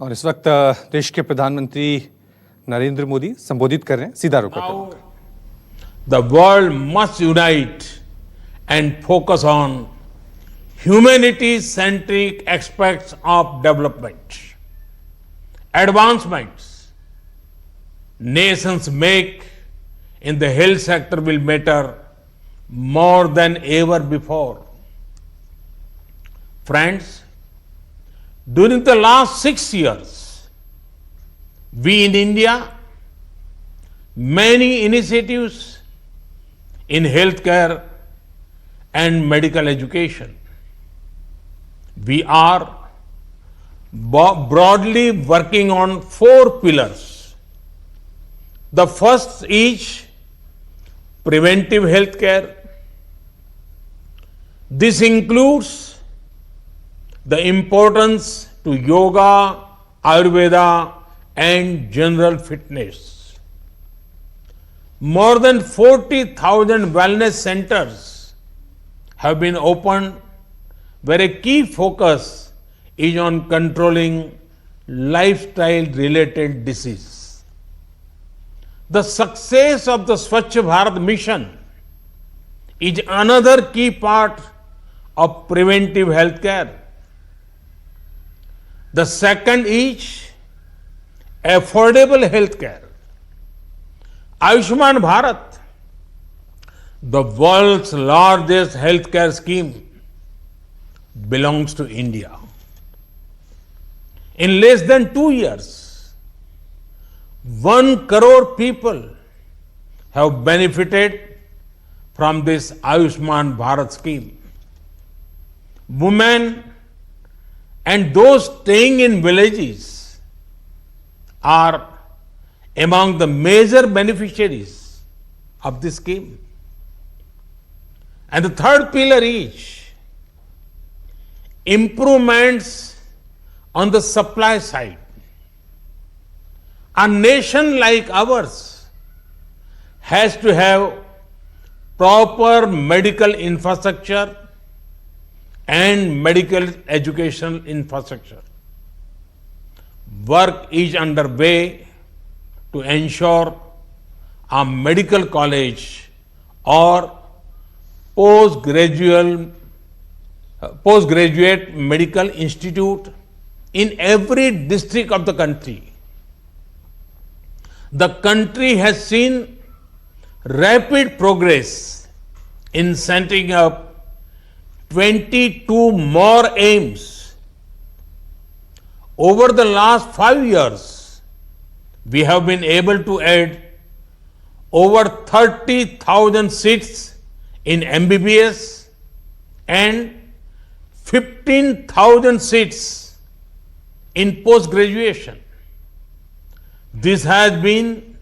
और इस वक्त देश के प्रधानमंत्री नरेंद्र मोदी संबोधित कर रहे हैं। सीधा रुख करते हैं। The world must unite and focus on humanity-centric aspects of development. Advancements nations make in the health sector will matter more than ever before. Friends, during the last 6 years, we in India, many initiatives in healthcare and medical education. We are broadly working on 4 pillars. The first is preventive healthcare. This includes the importance to yoga, Ayurveda, and general fitness. More than 40,000 wellness centers have been opened where a key focus is on controlling lifestyle related disease. The success of the Swachh Bharat mission is another key part of preventive healthcare. The second is affordable healthcare. Ayushman Bharat, the world's largest healthcare scheme, belongs to India. In less than 2 years, 1 crore people have benefited from this Ayushman Bharat scheme. Women and those staying in villages are among the major beneficiaries of this scheme. And the third pillar is improvements on the supply side. A nation like ours has to have proper medical infrastructure and medical educational infrastructure. Work is underway to ensure a medical college or postgraduate medical institute in every district of the country. The country has seen rapid progress in setting up 22 more AIIMS. Over the last 5 years, we have been able to add over 30,000 seats in MBBS and 15,000 seats in post-graduation. This has been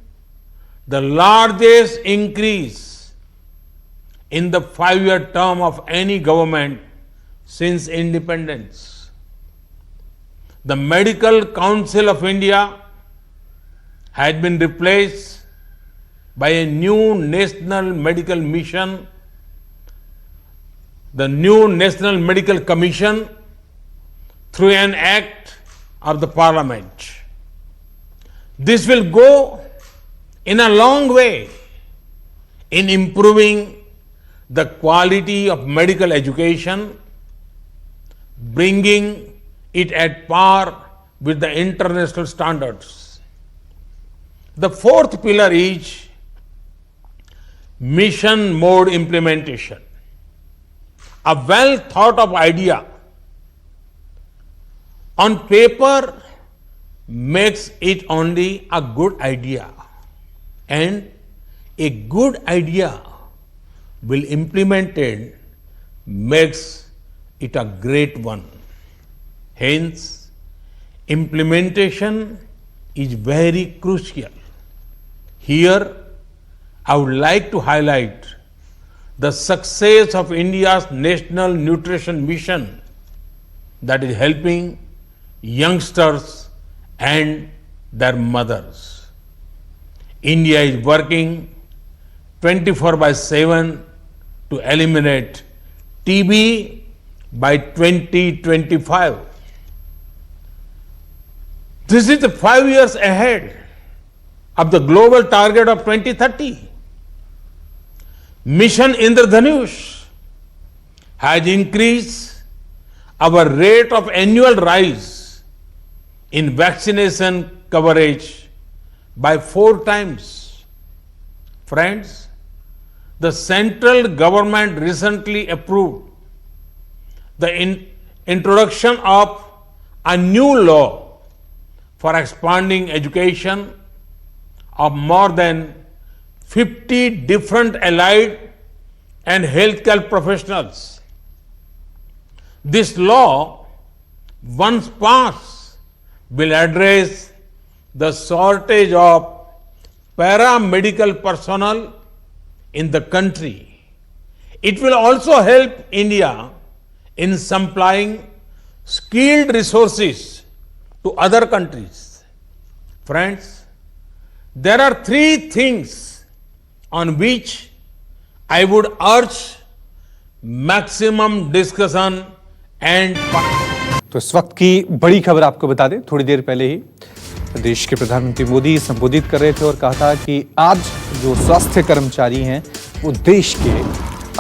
the largest increase in the 5-year term of any government since independence. The Medical Council of India has been replaced by a new national medical mission, the new National Medical Commission, through an act of the Parliament. This will go in a long way in improving the quality of medical education, bringing it at par with the international standards. The fourth pillar is mission mode implementation. A well thought of idea on paper makes it only a good idea, and a good idea will implemented makes it a great one. Hence, implementation is very crucial. Here, I would like to highlight the success of India's National Nutrition Mission that is helping youngsters and their mothers. India is working 24/7 to eliminate TB by 2025. This is 5 years ahead of the global target of 2030. Mission Indradhanush has increased our rate of annual rise in vaccination coverage by 4 times. Friends, the central government recently approved the introduction of a new law for expanding education of more than 50 different allied and healthcare professionals. This law, once passed, will address the shortage of paramedical personnel in the country. It will also help India in supplying skilled resources to other countries. Friends, there are 3 things on which I would urge maximum discussion and तो इस वक्त की बड़ी खबर आपको बता दें, थोड़ी देर पहले ही देश के प्रधानमंत्री मोदी संबोधित कर रहे थे और कहा था कि आज जो स्वास्थ्य कर्मचारी हैं वो देश के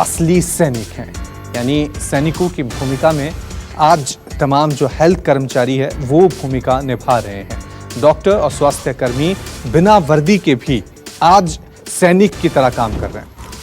असली सैनिक हैं। यानी सैनिकों की भूमिका में आज तमाम जो हेल्थ कर्मचारी है वो भूमिका निभा रहे हैं। डॉक्टर और स्वास्थ्य कर्मी बिना वर्दी के भी आज सैनिक की तरह काम कर रहे हैं।